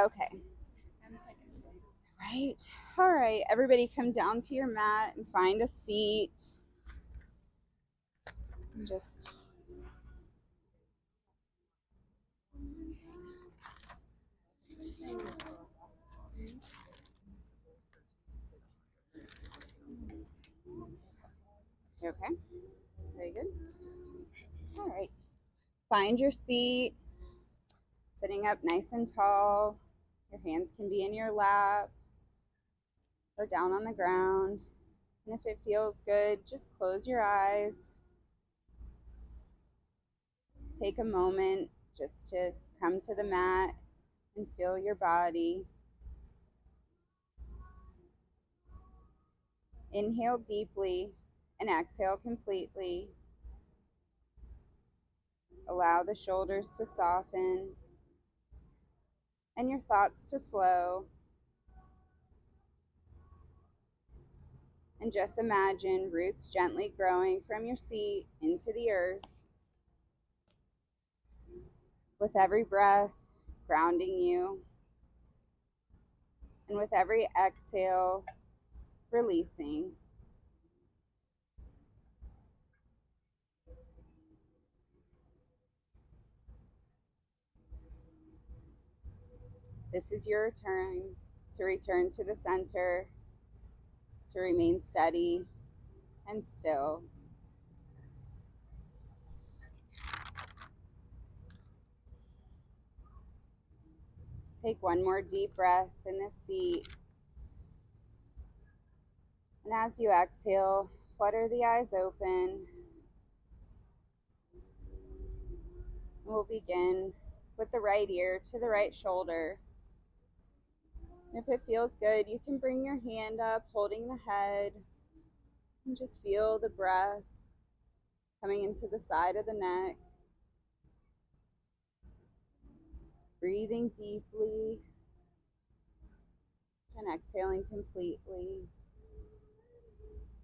Okay. 10 seconds later. Right. All right. Everybody come down to your mat and find a seat. And just you okay? Very good. All right. Find your seat. Sitting up nice and tall. Your hands can be in your lap or down on the ground. And if it feels good, just close your eyes. Take a moment just to come to the mat and feel your body. Inhale deeply and exhale completely. Allow the shoulders to soften and your thoughts to slow. And just imagine roots gently growing from your seat into the earth. With every breath, grounding you. And with every exhale, releasing. This is your turn to return to the center, to remain steady and still. Take one more deep breath in the seat. And as you exhale, flutter the eyes open. We'll begin with the right ear to the right shoulder. If it feels good, you can bring your hand up, holding the head, and just feel the breath coming into the side of the neck. Breathing deeply and exhaling completely.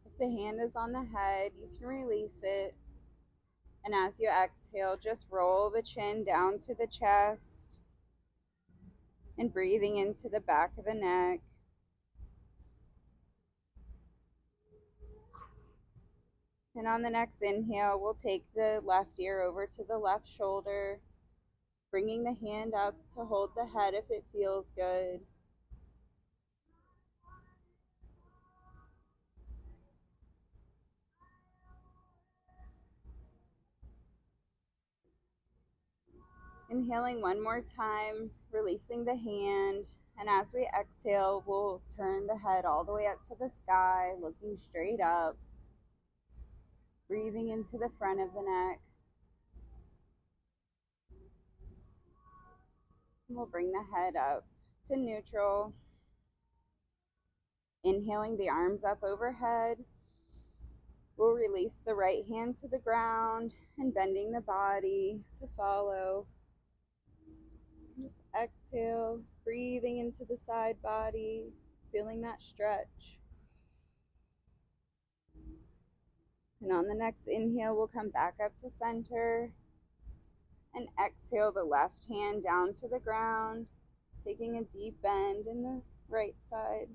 If the hand is on the head, you can release it. And as you exhale, just roll the chin down to the chest and breathing into the back of the neck. And on the next inhale, we'll take the left ear over to the left shoulder, bringing the hand up to hold the head if it feels good. Inhaling one more time, releasing the hand. And as we exhale, we'll turn the head all the way up to the sky, looking straight up. Breathing into the front of the neck. And we'll bring the head up to neutral. Inhaling the arms up overhead. We'll release the right hand to the ground and bending the body to follow. Just exhale, breathing into the side body, feeling that stretch. And on the next inhale, we'll come back up to center and exhale the left hand down to the ground, taking a deep bend in the right side.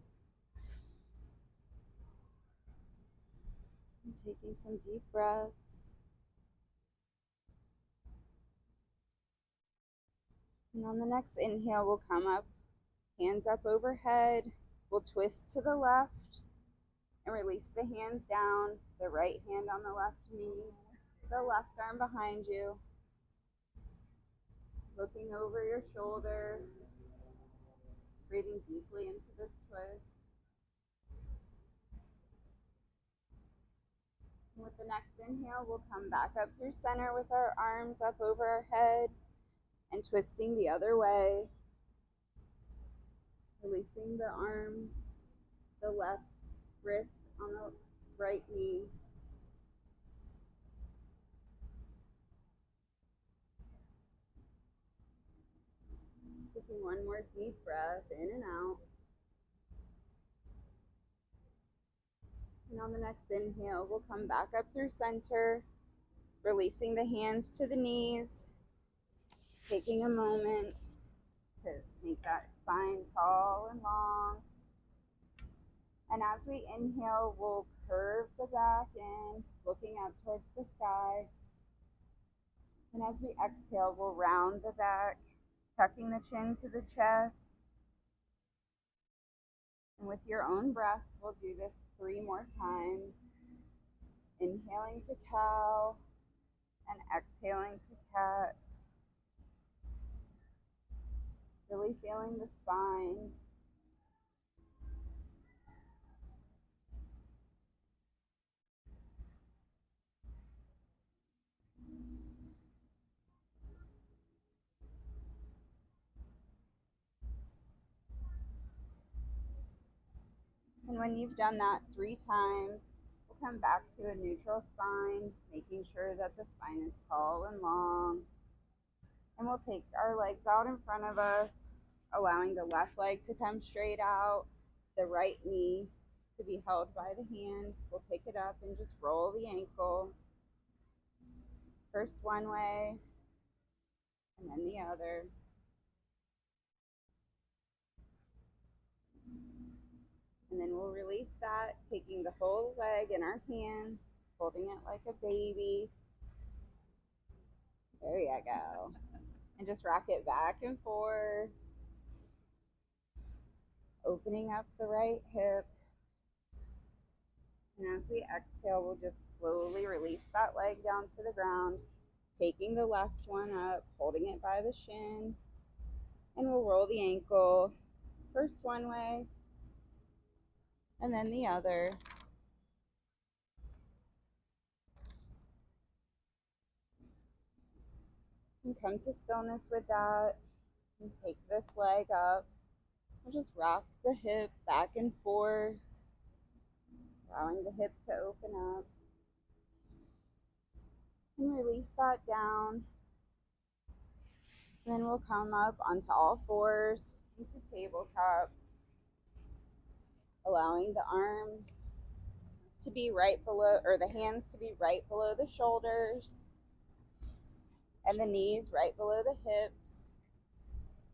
And taking some deep breaths. And on the next inhale, we'll come up, hands up overhead. We'll twist to the left and release the hands down, the right hand on the left knee, the left arm behind you. Looking over your shoulder, breathing deeply into this twist. And with the next inhale, we'll come back up through center with our arms up over our head and twisting the other way. Releasing the arms, the left wrist on the right knee. Taking one more deep breath in and out. And on the next inhale, we'll come back up through center, releasing the hands to the knees, taking a moment to make that spine tall and long. And as we inhale, we'll curve the back in, looking up towards the sky. And as we exhale, we'll round the back, tucking the chin to the chest. And with your own breath, we'll do this 3 more times. Inhaling to cow and exhaling to cat. Really feeling the spine. And when you've done that 3 times, we'll come back to a neutral spine, making sure that the spine is tall and long. And we'll take our legs out in front of us, allowing the left leg to come straight out, the right knee to be held by the hand. We'll pick it up and just roll the ankle. First one way, and then the other. And then we'll release that, taking the whole leg in our hand, holding it like a baby. There you go. And just rock it back and forth. Opening up the right hip. And as we exhale, we'll just slowly release that leg down to the ground, taking the left one up, holding it by the shin. And we'll roll the ankle, first one way, and then the other. And come to stillness with that. And take this leg up. We'll just rock the hip back and forth, allowing the hip to open up. And release that down. And then we'll come up onto all fours into tabletop, allowing the arms to be right below, or the hands to be right below the shoulders, and the knees right below the hips,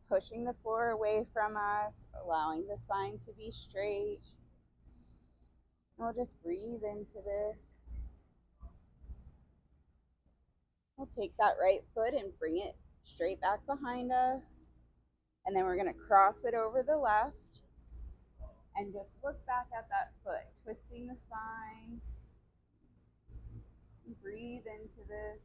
pushing the floor away from us, allowing the spine to be straight. And we'll just breathe into this. We'll take that right foot and bring it straight back behind us. And then we're going to cross it over the left and just look back at that foot, twisting the spine. Breathe into this.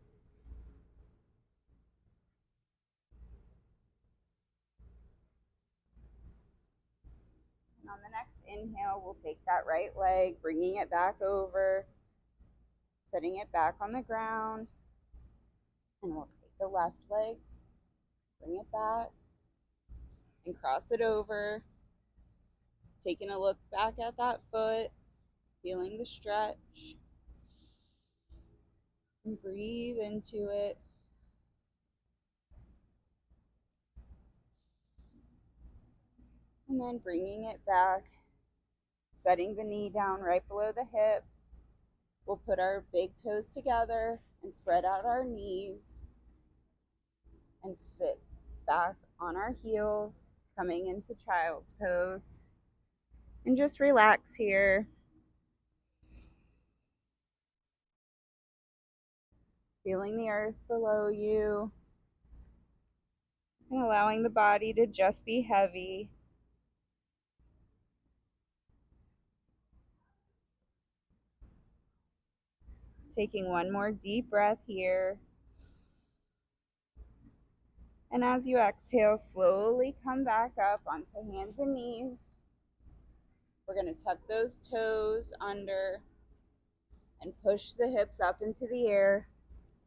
And on the next inhale, we'll take that right leg, bringing it back over, setting it back on the ground. And we'll take the left leg, bring it back, and cross it over. Taking a look back at that foot, feeling the stretch. And breathe into it. And then bringing it back, setting the knee down right below the hip. We'll put our big toes together and spread out our knees and sit back on our heels, coming into child's pose. And just relax here. Feeling the earth below you and allowing the body to just be heavy. Taking one more deep breath here. And as you exhale, slowly come back up onto hands and knees. We're going to tuck those toes under and push the hips up into the air.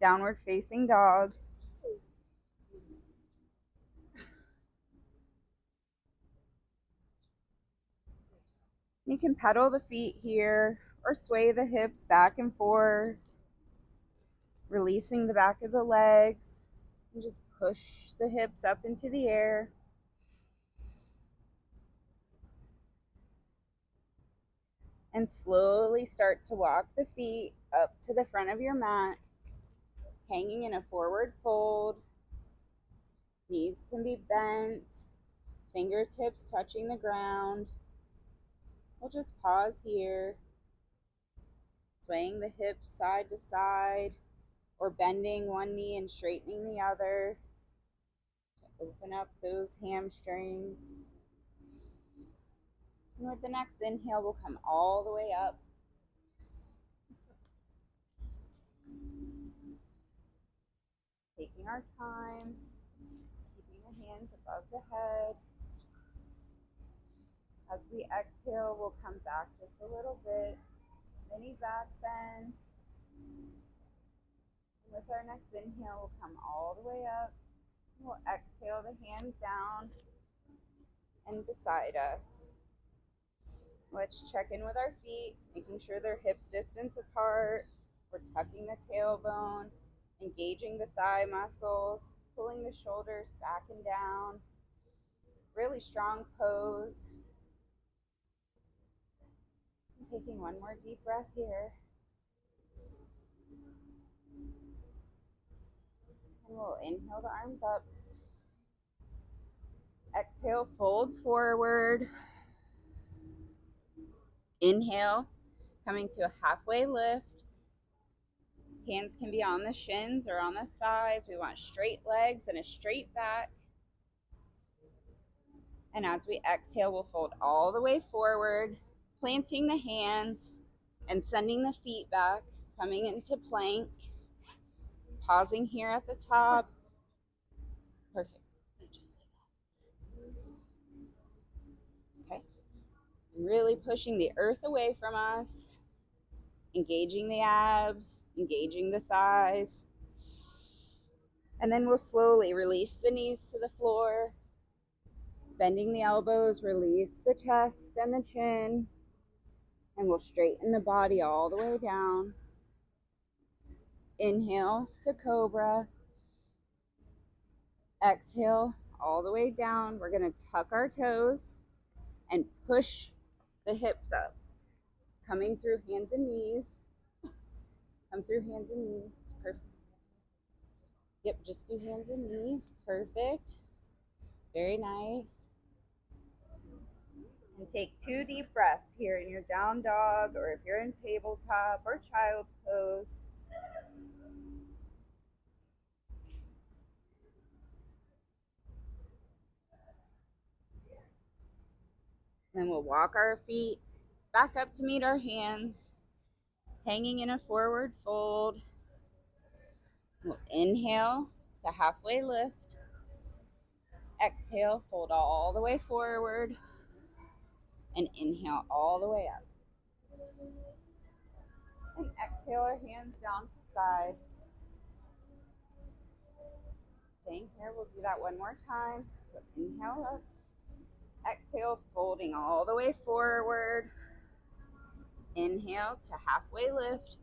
Downward facing dog. You can pedal the feet here or sway the hips back and forth, releasing the back of the legs, and just push the hips up into the air. And slowly start to walk the feet up to the front of your mat, hanging in a forward fold. Knees can be bent, fingertips touching the ground. We'll just pause here, swaying the hips side to side or bending one knee and straightening the other to open up those hamstrings. And with the next inhale, we'll come all the way up. Taking our time, keeping the hands above the head. As we exhale, we'll come back just a little bit. Mini back bend. And with our next inhale, we'll come all the way up. We'll exhale the hands down and beside us. Let's check in with our feet, making sure they're hips distance apart. We're tucking the tailbone, engaging the thigh muscles, pulling the shoulders back and down. Really strong pose. And taking one more deep breath here. And we'll inhale the arms up. Exhale, fold forward. Inhale, coming to a halfway lift. Hands can be on the shins or on the thighs. We want straight legs and a straight back. And as we exhale, we'll fold all the way forward, planting the hands and sending the feet back, coming into plank. Pausing here at the top. Perfect. Okay. Really pushing the earth away from us. Engaging the abs, engaging the thighs. And then we'll slowly release the knees to the floor. Bending the elbows, release the chest and the chin. And we'll straighten the body all the way down. Inhale to cobra. Exhale all the way down. We're going to tuck our toes and push the hips up. Coming through hands and knees. Come through hands and knees. Perfect. Yep, just do hands and knees. Perfect. Very nice. And take 2 deep breaths here in your down dog, or if you're in tabletop or child's pose. Then we'll walk our feet back up to meet our hands, hanging in a forward fold. We'll inhale to halfway lift. Exhale, fold all the way forward. And inhale all the way up. And exhale our hands down to side. Staying here, we'll do that one more time. So inhale up. Exhale, folding all the way forward. Inhale to halfway lift.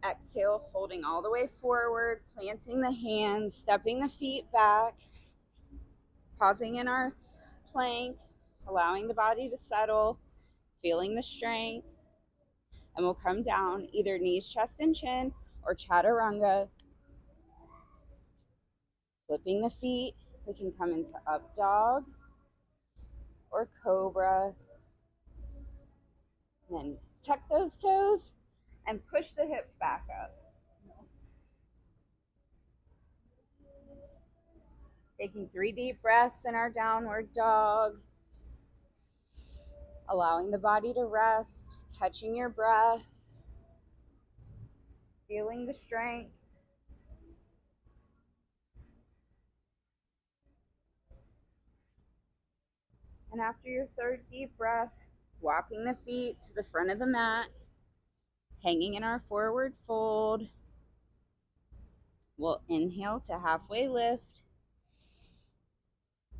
Exhale, folding all the way forward, planting the hands, stepping the feet back, pausing in our plank, allowing the body to settle, feeling the strength. And we'll come down either knees, chest, and chin, or chaturanga. Flipping the feet, we can come into up dog or cobra. And then tuck those toes and push the hips back up. Taking 3 deep breaths in our downward dog. Allowing the body to rest, catching your breath, feeling the strength. And after your 3rd deep breath, walking the feet to the front of the mat, hanging in our forward fold. We'll inhale to halfway lift.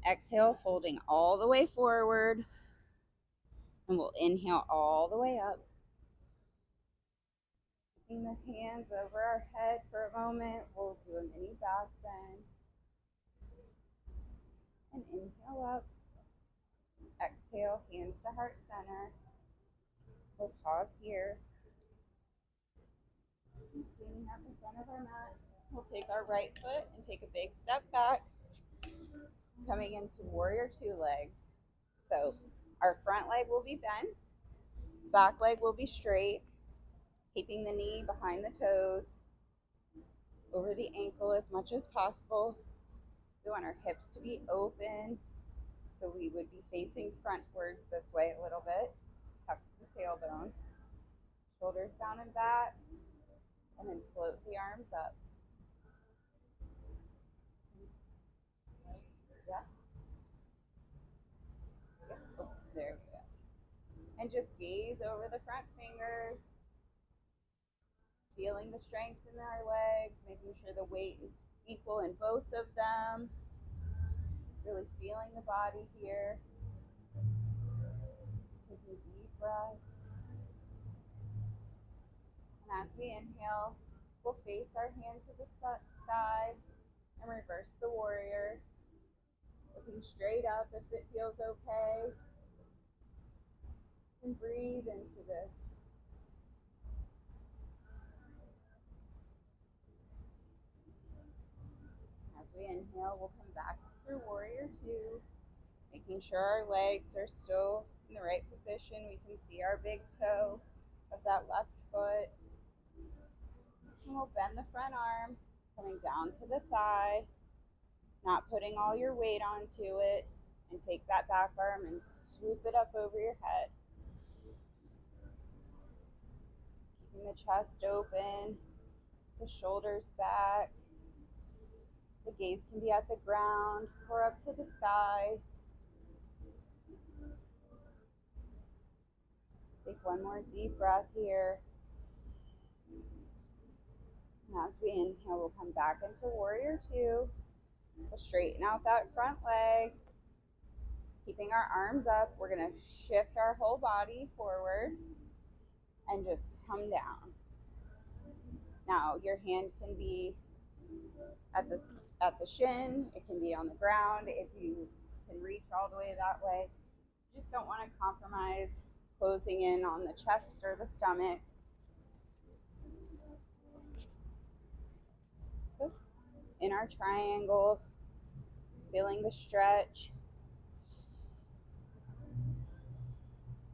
Exhale, folding all the way forward. And we'll inhale all the way up. Keeping the hands over our head for a moment. We'll do a mini back bend. And inhale up. Exhale, hands to heart center. We'll pause here. Sitting at the front of our mat. We'll take our right foot and take a big step back. Coming into warrior two legs. So our front leg will be bent, back leg will be straight, keeping the knee behind the toes, over the ankle as much as possible. We want our hips to be open, so we would be facing frontwards this way a little bit. Tuck the tailbone, shoulders down and back, and then float the arms up. Yeah. Oh, there you go. And just gaze over the front fingers, feeling the strength in our legs, making sure the weight is equal in both of them. Really feeling the body here. Taking deep breaths. And as we inhale, we'll face our hand to the sky and reverse the warrior. Looking straight up if it feels okay. And breathe into this. As we inhale, we'll come back through warrior two, making sure our legs are still in the right position. We can see our big toe of that left foot. And we'll bend the front arm, coming down to the thigh, not putting all your weight onto it, and take that back arm and swoop it up over your head. Keeping the chest open, the shoulders back. The gaze can be at the ground or up to the sky. Take one more deep breath here. And as we inhale, we'll come back into warrior two. We'll straighten out that front leg. Keeping our arms up, we're going to shift our whole body forward and just come down. Now, your hand can be at the shin, it can be on the ground if you can reach all the way that way. You just don't want to compromise closing in on the chest or the stomach. In our triangle, feeling the stretch.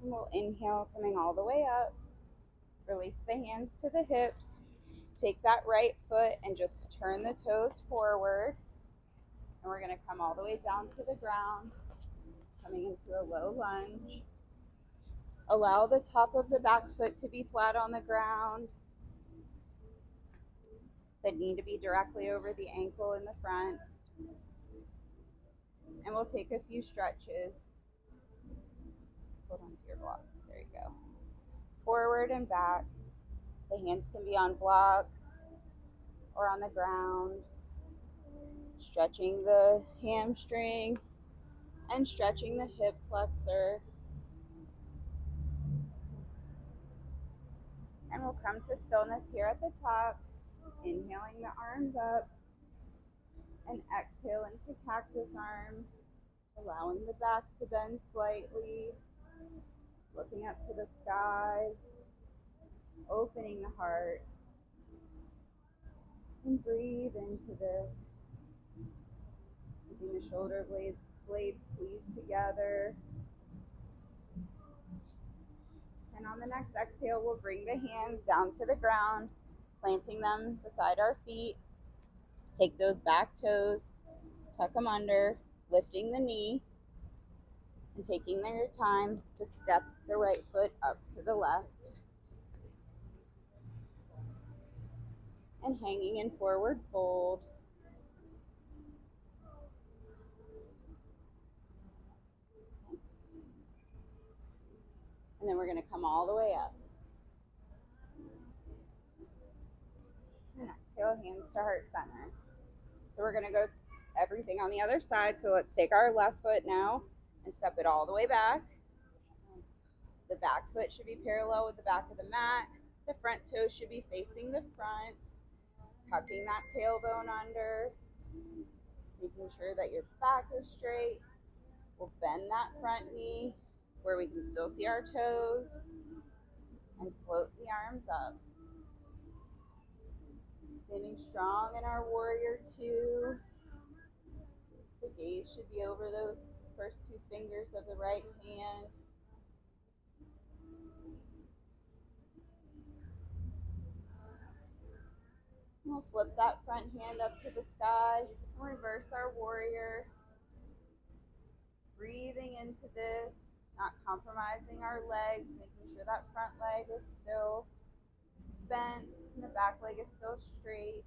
And we'll inhale, coming all the way up. Release the hands to the hips. Take that right foot and just turn the toes forward. And we're going to come all the way down to the ground, coming into a low lunge. Allow the top of the back foot to be flat on the ground. The knee to be directly over the ankle in the front. And we'll take a few stretches. Hold on to your blocks. There you go. Forward and back. The hands can be on blocks or on the ground. Stretching the hamstring and stretching the hip flexor. And we'll come to stillness here at the top. Inhaling the arms up and exhale into cactus arms, allowing the back to bend slightly, looking up to the sky, opening the heart, and breathe into this. Keeping the shoulder blades squeezed together. And on the next exhale, we'll bring the hands down to the ground, planting them beside our feet. Take those back toes, tuck them under, lifting the knee, and taking your time to step the right foot up to the left. And hanging in forward fold. And then we're going to come all the way up. And exhale, hands to heart center. So we're going to go everything on the other side. So let's take our left foot now and step it all the way back. The back foot should be parallel with the back of the mat. The front toes should be facing the front. Tucking that tailbone under. Making sure that your back is straight. We'll bend that front knee where we can still see our toes. And float the arms up. Standing strong in our warrior two. The gaze should be over those first two fingers of the right hand. We'll flip that front hand up to the sky and reverse our warrior. Breathing into this, not compromising our legs, making sure that front leg is still bent and the back leg is still straight.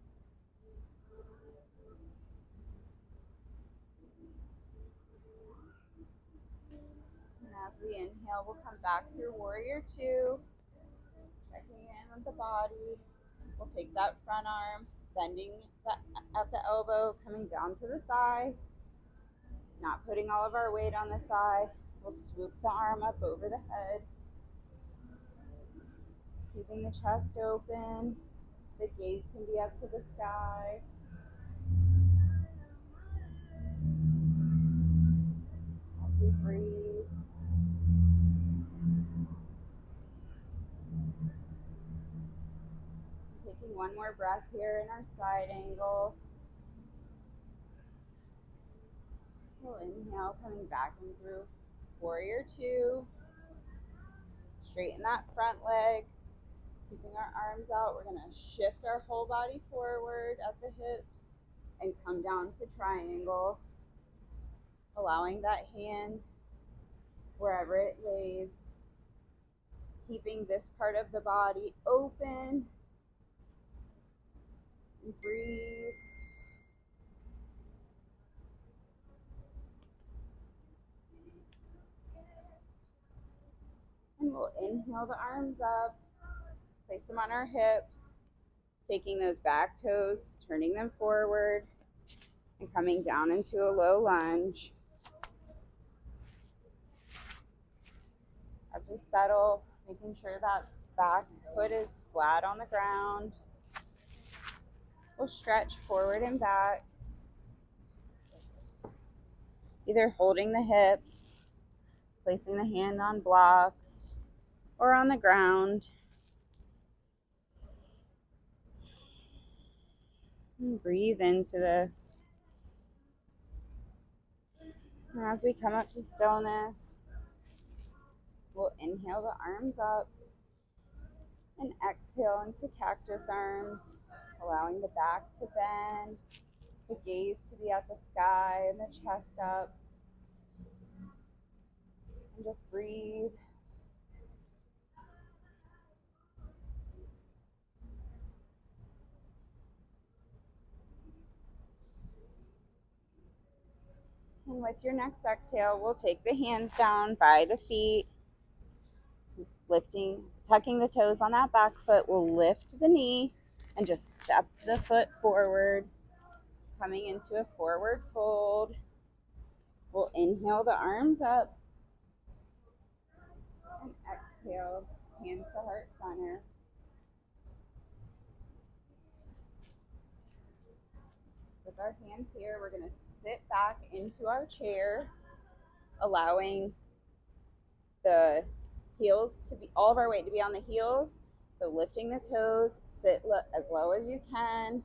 And as we inhale, we'll come back through warrior two, checking in with the body. We'll take that front arm, bending at the elbow, coming down to the thigh, not putting all of our weight on the thigh. We'll swoop the arm up over the head, keeping the chest open. The gaze can be up to the sky. As we breathe. Taking one more breath here in our side angle. We'll inhale, coming back in through warrior two. Straighten that front leg. Keeping our arms out, we're going to shift our whole body forward at the hips and come down to triangle, allowing that hand wherever it lays, keeping this part of the body open. And breathe. And we'll inhale the arms up, place them on our hips, taking those back toes, turning them forward, and coming down into a low lunge. As we settle, making sure that back foot is flat on the ground. We'll stretch forward and back, either holding the hips, placing the hand on blocks, or on the ground. And breathe into this. And as we come up to stillness, we'll inhale the arms up and exhale into cactus arms, allowing the back to bend, the gaze to be at the sky and the chest up. And just breathe. And with your next exhale, we'll take the hands down by the feet, lifting, tucking the toes on that back foot. We'll lift the knee and just step the foot forward, coming into a forward fold. We'll inhale the arms up and exhale, hands to heart center. With our hands here, we're going to sit back into our chair, allowing the heels to be, all of our weight to be on the heels. So lifting the toes, sit as low as you can.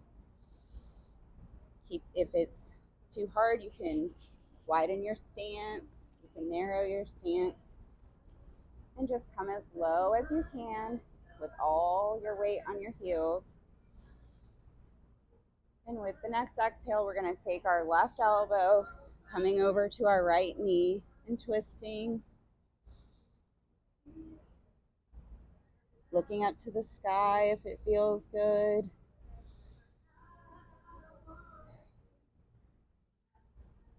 If it's too hard, you can widen your stance, you can narrow your stance, and just come as low as you can with all your weight on your heels. And with the next exhale, we're going to take our left elbow, coming over to our right knee and twisting. Looking up to the sky if it feels good.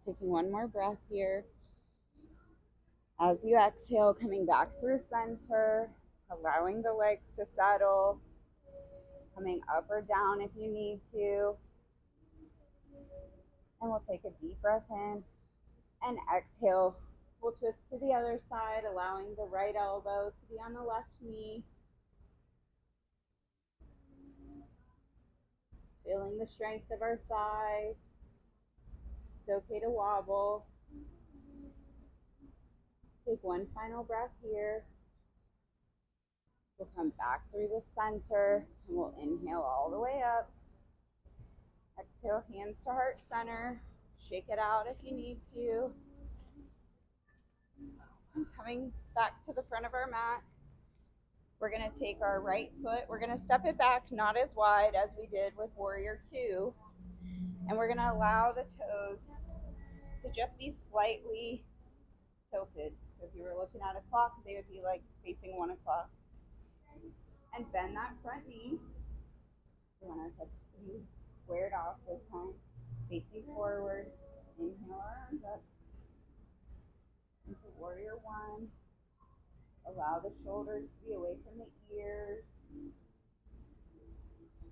Taking one more breath here. As you exhale, coming back through center, allowing the legs to settle, coming up or down if you need to. And we'll take a deep breath in and exhale. We'll twist to the other side, allowing the right elbow to be on the left knee. Feeling the strength of our thighs. It's okay to wobble. Take one final breath here. We'll come back through the center and we'll inhale all the way up. Exhale, hands to heart center. Shake it out if you need to. Coming back to the front of our mat, we're going to take our right foot, we're going to step it back not as wide as we did with Warrior 2, and we're going to allow the toes to just be slightly tilted. So if you were looking at a clock, they would be like facing 1 o'clock. And bend that front knee. We want our hips to be squared off this time, facing forward. Inhale our arms up into Warrior 1. Allow the shoulders to be away from the ears.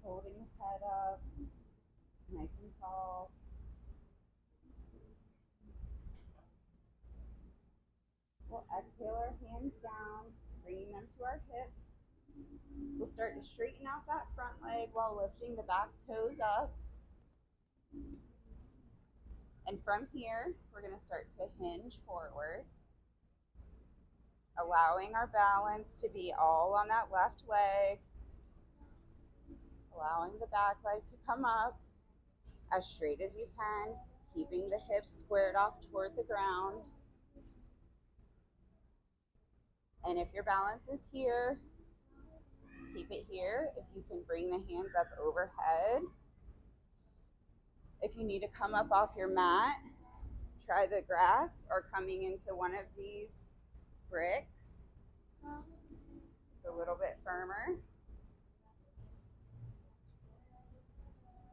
Holding the head up, nice and tall. We'll exhale our hands down, bringing them to our hips. We'll start to straighten out that front leg while lifting the back toes up. And from here, we're going to start to hinge forward, allowing our balance to be all on that left leg, allowing the back leg to come up as straight as you can, keeping the hips squared off toward the ground. And if your balance is here, keep it here. If you can bring the hands up overhead. If you need to come up off your mat, try the grass or coming into one of these bricks. It's a little bit firmer.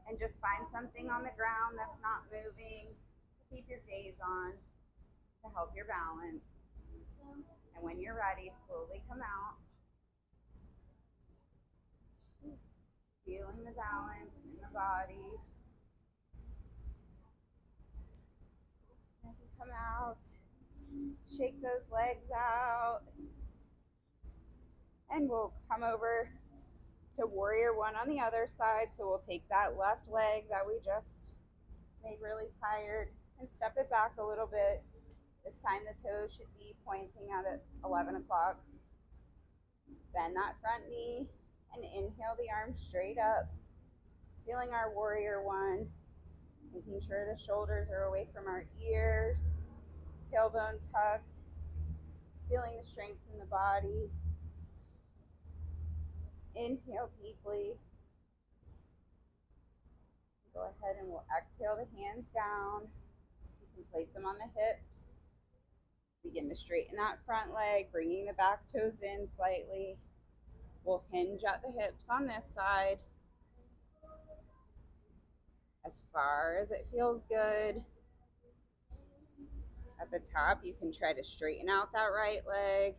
And just find something on the ground that's not moving to keep your gaze on to help your balance. And when you're ready, slowly come out. Feeling the balance in the body. As you come out, shake those legs out. And we'll come over to Warrior 1 on the other side. So we'll take that left leg that we just made really tired and step it back a little bit. This time the toes should be pointing out at 11 o'clock. Bend that front knee and inhale the arms straight up. Feeling our Warrior 1. Making sure the shoulders are away from our ears. Tailbone tucked. Feeling the strength in the body. Inhale deeply. Go ahead and we'll exhale the hands down. You can place them on the hips. Begin to straighten that front leg, bringing the back toes in slightly. We'll hinge at the hips on this side. As far as it feels good. At the top, you can try to straighten out that right leg.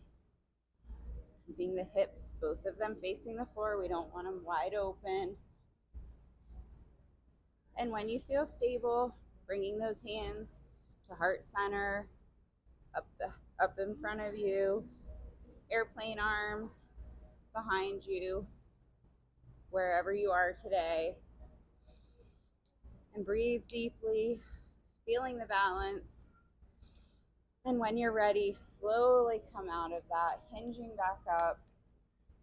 Keeping the hips, both of them facing the floor. We don't want them wide open. And when you feel stable, bringing those hands to heart center, up in front of you, airplane arms behind you, wherever you are today. And breathe deeply, feeling the balance. And when you're ready, slowly come out of that, hinging back up.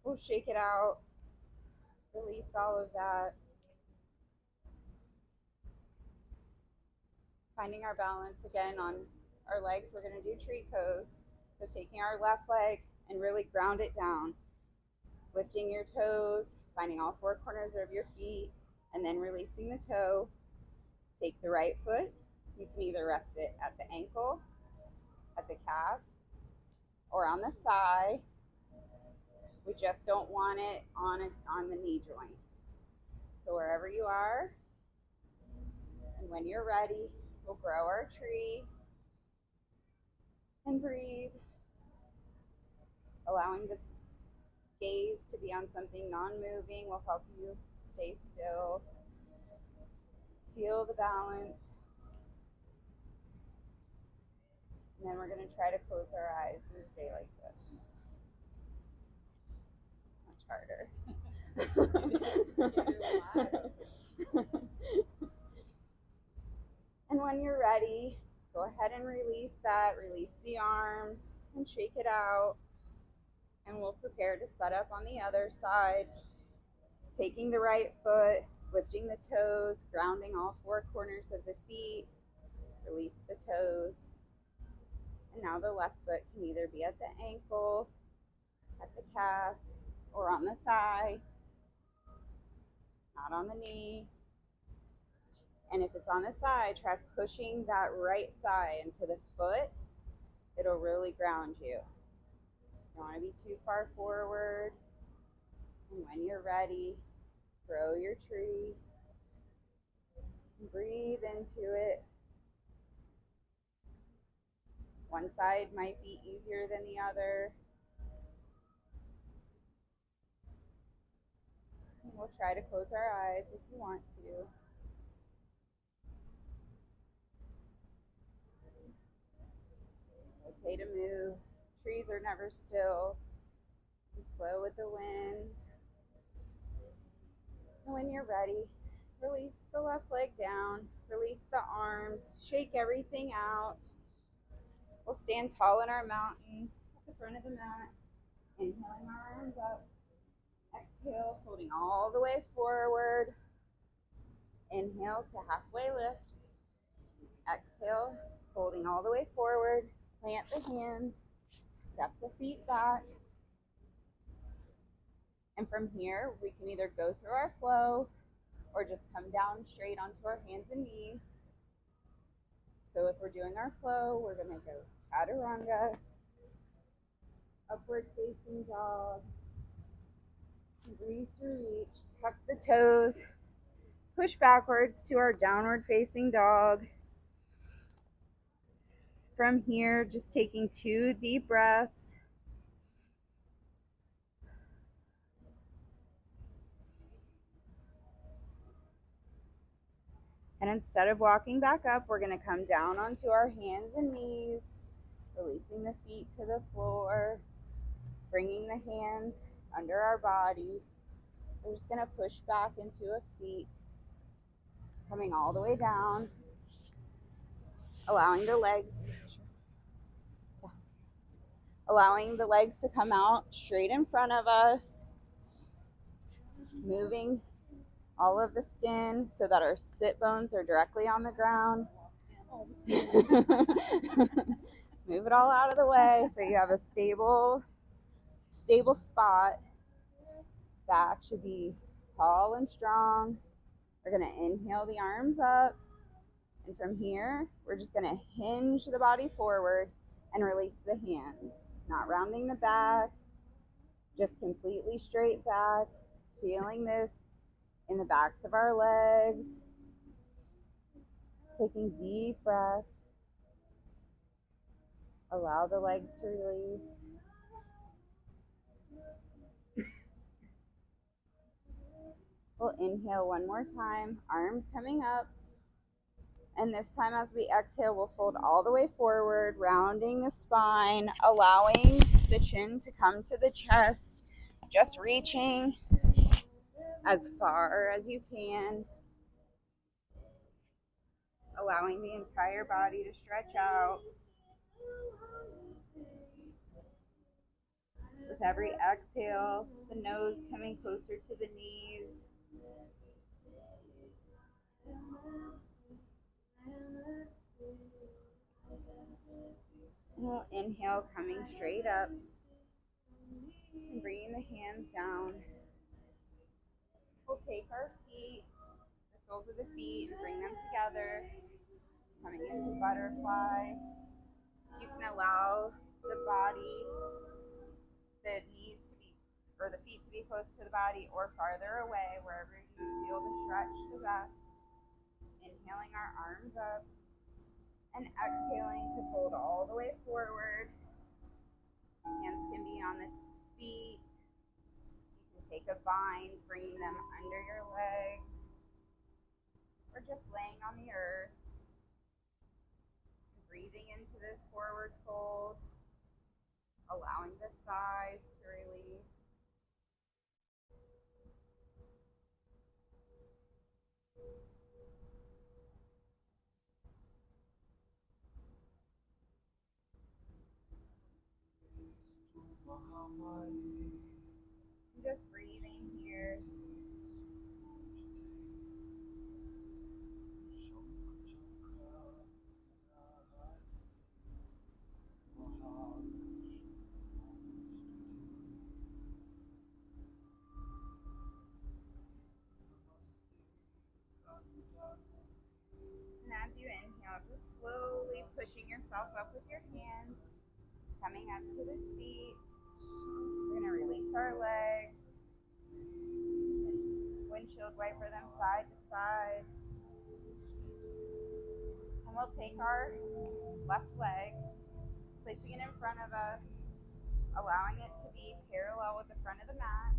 We'll shake it out, release all of that. Finding our balance again on our legs, we're going to do tree pose. So taking our left leg and really ground it down. Lifting your toes, finding all 4 corners of your feet, and then releasing the toe. Take the right foot. You can either rest it at the ankle, at the calf, or on the thigh. We just don't want it on the knee joint. So wherever you are, and when you're ready, we'll grow our tree and breathe, allowing the gaze to be on something non-moving will help you stay still. Feel the balance. And then we're going to try to close our eyes and stay like this. It's much harder. And when you're ready, go ahead and release that. Release the arms and shake it out. And we'll prepare to set up on the other side. Taking the right foot, lifting the toes, grounding all 4 corners of the feet. Release the toes. And now the left foot can either be at the ankle, at the calf, or on the thigh, not on the knee. And if it's on the thigh, try pushing that right thigh into the foot. It'll really ground you. You don't want to be too far forward. And when you're ready, grow your tree. Breathe into it. One side might be easier than the other. And we'll try to close our eyes if you want to. It's okay to move. Trees are never still. You flow with the wind. And when you're ready, release the left leg down. Release the arms. Shake everything out. We'll stand tall in our mountain at the front of the mat. Inhaling our arms up. Exhale, holding all the way forward. Inhale to halfway lift. Exhale, folding all the way forward. Plant the hands. Step the feet back. And from here, we can either go through our flow or just come down straight onto our hands and knees. So if we're doing our flow, we're going to go chaturanga, upward facing dog, breathe through reach, tuck the toes, push backwards to our downward facing dog. From here, just taking 2 deep breaths. And instead of walking back up, we're going to come down onto our hands and knees, releasing the feet to the floor, bringing the hands under our body. We're just going to push back into a seat, coming all the way down, allowing the legs to come out straight in front of us, moving all of the skin so that our sit bones are directly on the ground. Move it all out of the way so you have a stable spot. Back should be tall and strong. We're going to inhale the arms up. And from here, we're just going to hinge the body forward and release the hands. Not rounding the back, just completely straight back. Feeling this in the backs of our legs. Taking deep breaths. Allow the legs to release. We'll inhale one more time, arms coming up. And this time as we exhale, we'll fold all the way forward, rounding the spine, allowing the chin to come to the chest, just reaching as far as you can, allowing the entire body to stretch out. With every exhale, the nose coming closer to the knees. And we'll inhale, coming straight up and bringing the hands down. We'll take our feet, the soles of the feet, and bring them together, coming into butterfly. You can allow the body, the knees to be, or the feet to be close to the body or farther away, wherever you feel the stretch the best. Inhaling our arms up and exhaling to fold all the way forward. Hands can be on the feet. You can take a vine, bringing them under your legs, or just laying on the earth. Breathing into this forward fold, allowing the thighs to release. Just breathing here. pushing yourself up with your hands, coming up to the seat. We're going to release our legs, windshield wiper them side to side. And we'll take our left leg, placing it in front of us, allowing it to be parallel with the front of the mat,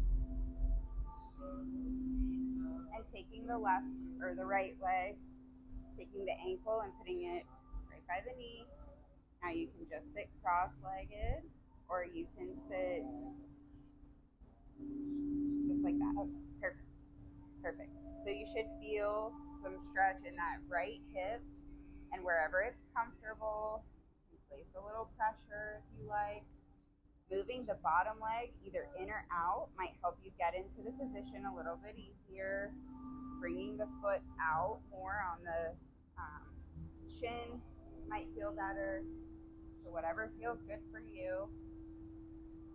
and taking the left or the right leg, taking the ankle and putting it right by the knee. Now you can just sit cross-legged, or you can sit just like that. Oh, perfect, perfect. So you should feel some stretch in that right hip, and wherever it's comfortable, you place a little pressure if you like. Moving the bottom leg either in or out might help you get into the position a little bit easier. Bringing the foot out more on the shin might feel better. So whatever feels good for you.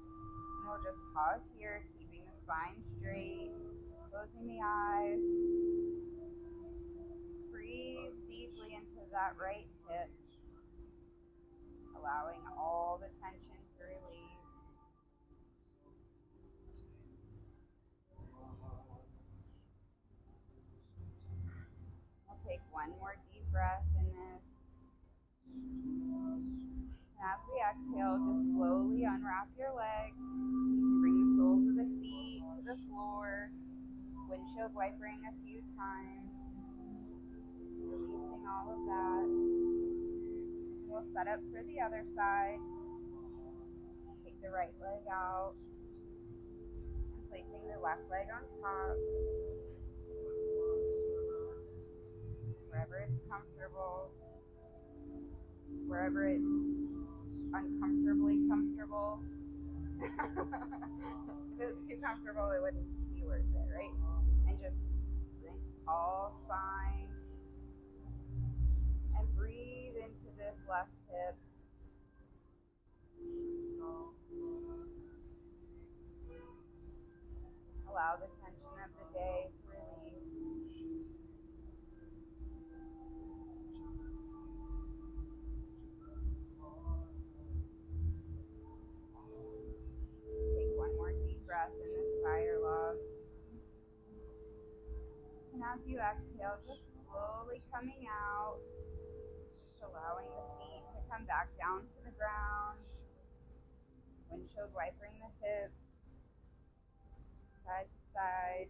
And we'll just pause here, keeping the spine straight, closing the eyes. Breathe deeply into that right hip, allowing all the tension to release. We'll take one more deep breath in this. And as we exhale, just slowly unwrap your legs. You can bring the soles of the feet to the floor, windshield wipering a few times, releasing all of that. We'll set up for the other side. Take the right leg out and placing the left leg on top. Wherever it's comfortable, wherever it's uncomfortably comfortable. If it was too comfortable, it wouldn't be worth it, right? And just nice tall spine. And breathe into this left hip. Allow the tension of the day to release. Take one more deep breath in this fire log. And as you exhale, just slowly coming out, allowing the feet to come back down to the ground. Windshield wipering the hips, side to side.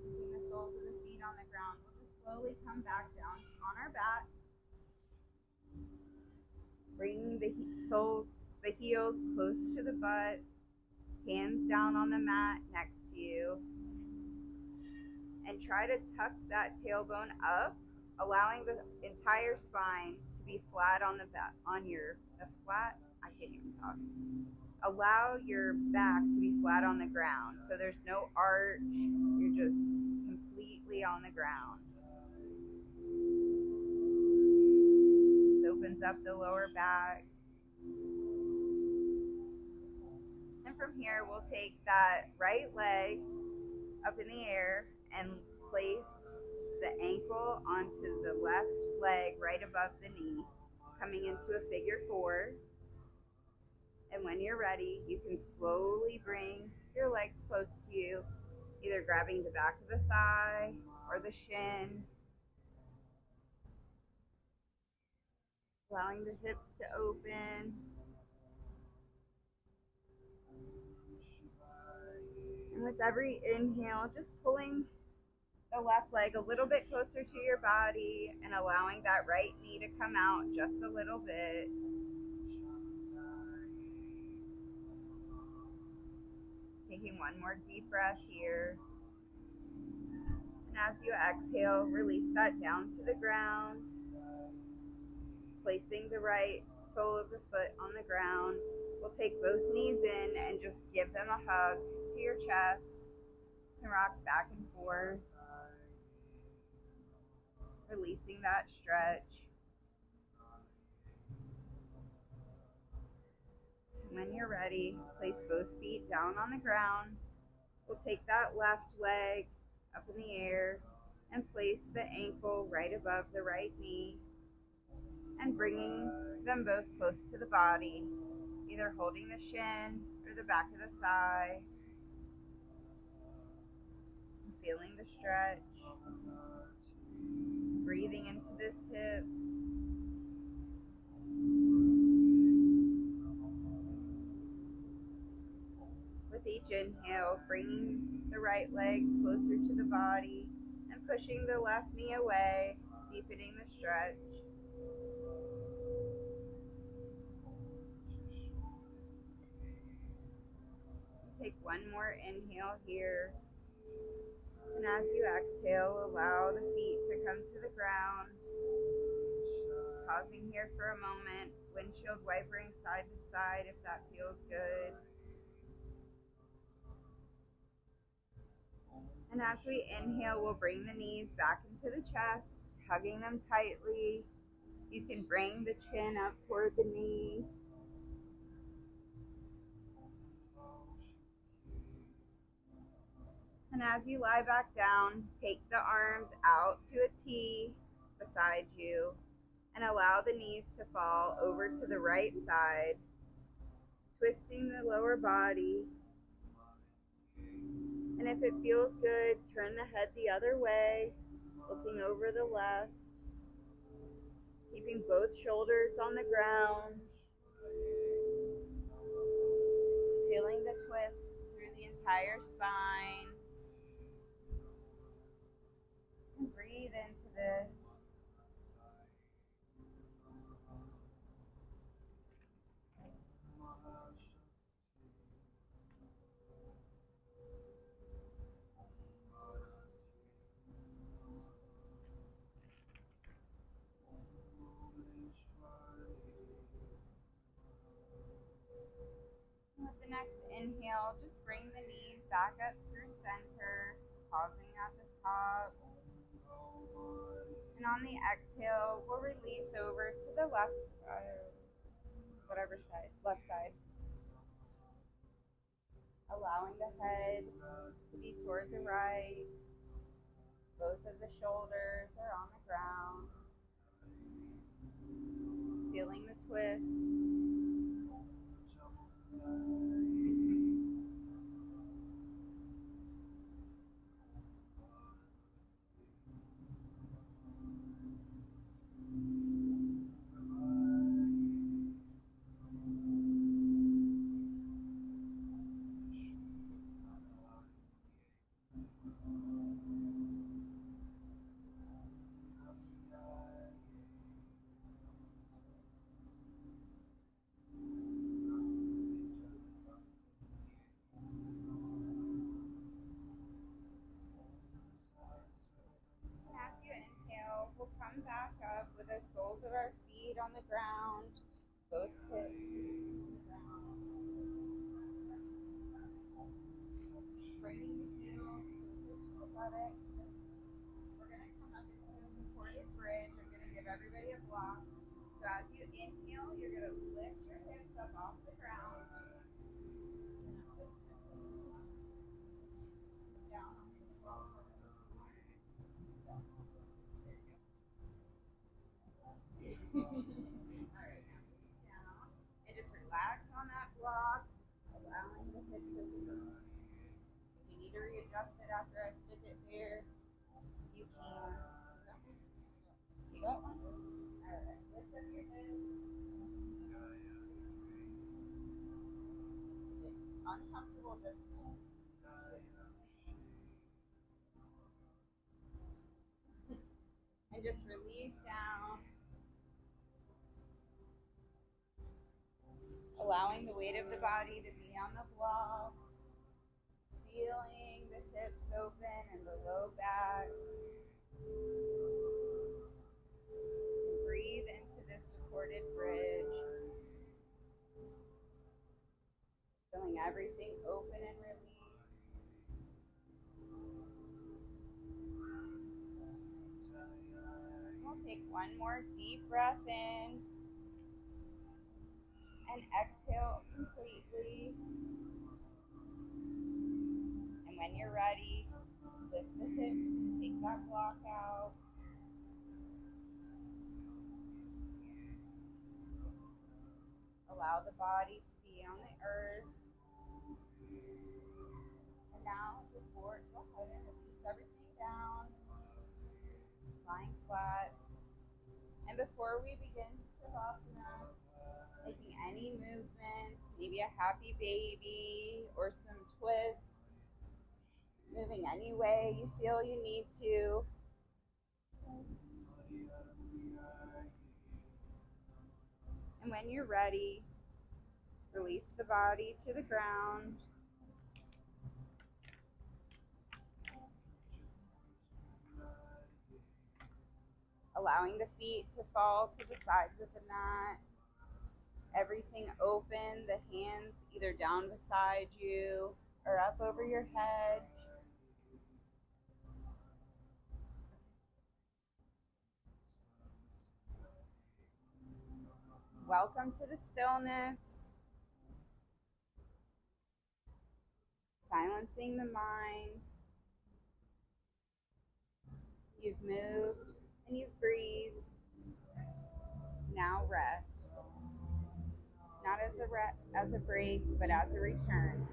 Keeping the soles of the feet on the ground. We'll just slowly come back down on our back. Bring the heels close to the butt, hands down on the mat next to you. And try to tuck that tailbone up, allowing the entire spine to be flat on the back, I can't even talk. Allow your back to be flat on the ground. So there's no arch, you're just completely on the ground. This opens up the lower back. And from here, we'll take that right leg up in the air and place the ankle onto the left leg right above the knee, coming into a figure 4. And when you're ready, you can slowly bring your legs close to you, either grabbing the back of the thigh or the shin, allowing the hips to open. And with every inhale, just pulling the left leg a little bit closer to your body and allowing that right knee to come out just a little bit. Taking one more deep breath here. And as you exhale, release that down to the ground. Placing the right sole of the foot on the ground. We'll take both knees in and just give them a hug to your chest and rock back and forth. Releasing that stretch. When you're ready, place both feet down on the ground. We'll take that left leg up in the air and place the ankle right above the right knee and bringing them both close to the body, either holding the shin or the back of the thigh, feeling the stretch, breathing into this hip. With each inhale, bringing the right leg closer to the body and pushing the left knee away, deepening the stretch. Take one more inhale here. And as you exhale, allow the feet to come to the ground. Pausing here for a moment, windshield wipering side to side if that feels good. And as we inhale, we'll bring the knees back into the chest, hugging them tightly. You can bring the chin up toward the knee. And as you lie back down, take the arms out to a T beside you and allow the knees to fall over to the right side, twisting the lower body. And if it feels good, turn the head the other way, looking over the left, keeping both shoulders on the ground, feeling the twist through the entire spine. And breathe into this. With the next inhale, just bring the knees back up through center, pausing at the top. And on the exhale, we'll release over to the left side, whatever side, left side. Allowing the head to be toward the right. Both of the shoulders are on the ground. Feeling the twist. We'll come back up with the soles of our feet on the ground, both hips on the ground. Bringing the heels closer to the buttocks. We're going to come up into a supported bridge. I'm going to give everybody a block. So as you inhale, you're going to lift your hips up off the ground. Down onto the floor. Alright, now release down. And just relax on that block, allowing the hips to move. If you need to readjust it after I stick it there, you can. You got one? Alright, lift up your hips. If it's uncomfortable, just and just release down. Allowing the weight of the body to be on the block, feeling the hips open and the low back. And breathe into this supported bridge, feeling everything open and release. We'll take one more deep breath in. And exhale completely. And when you're ready, lift the hips and take that block out. Allow the body to be on the earth. And now, before, go ahead and release everything down, lying flat. And before we begin Shavasana, making any movements, maybe a happy baby or some twists, moving any way you feel you need to. And when you're ready, release the body to the ground. Allowing the feet to fall to the sides of the mat. Everything open, the hands either down beside you or up over your head. Welcome to the stillness. Silencing the mind. You've moved and you've breathed. Now rest. Not as a break, but as a return.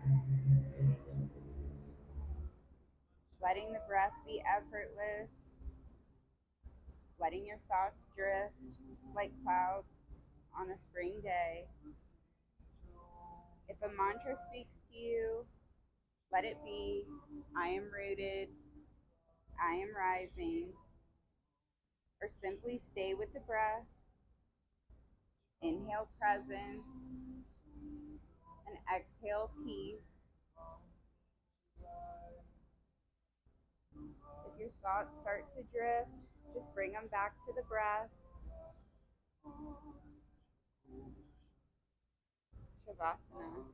Letting the breath be effortless. Letting your thoughts drift like clouds on a spring day. If a mantra speaks to you, let it be, I am rooted, I am rising, or simply stay with the breath. Inhale presence and exhale peace. If your thoughts start to drift, just bring them back to the breath. Shavasana.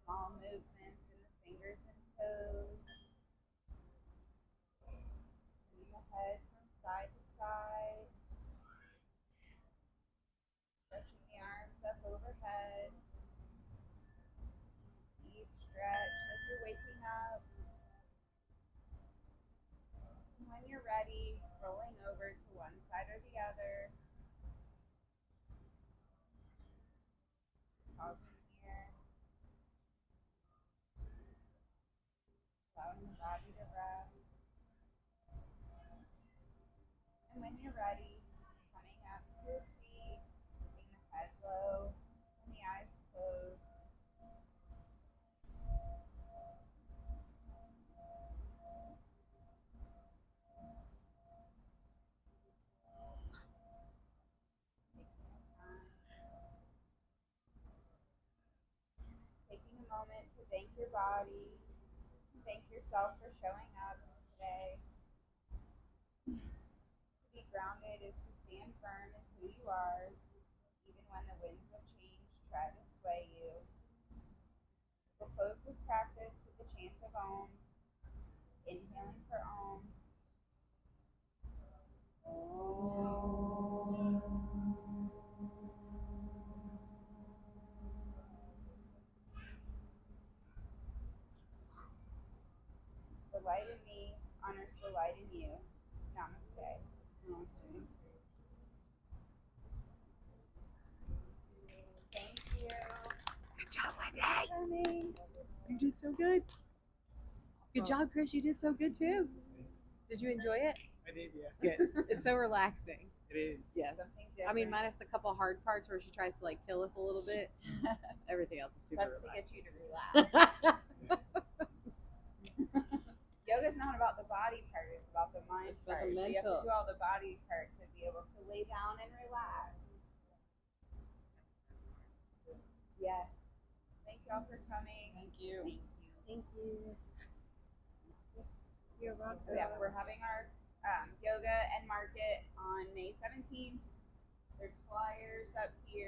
Small movements in the fingers and toes. Turning the head from side to side. Stretching the arms up overhead. Deep stretch like you're waking up. And when you're ready, rolling over to one side or the other. Pausing here. Allowing the body to rest. And when you're ready, coming up to a seat, keeping the head low and the eyes closed. Taking a moment to thank your body, and thank yourself for showing up today. To be grounded is to stand firm in who you are, even when the winds of change try to sway you. We'll close this practice with the chant of Om, inhaling for Om. The light in me honors the light in you. Namaste. Namaste. Thank you. Good job, Wendy. Coming. You did so good. Good job, Chris. You did so good too. Did you enjoy it? I did, yeah. Good. It's so relaxing. It is. Yes. Something I mean, different. minus the couple hard parts where she tries to like kill us a little bit. Everything else is super That's to relaxed. get you to relax. Yoga's not about the body part, it's about the mind It's about part. the So you have to mental. do all the body part to be able to lay down and relax. Yes. Thank you all for coming. Thank you. Thank you. You're rock So yeah, we're having our yoga and market on May 17th. There's flyers up here.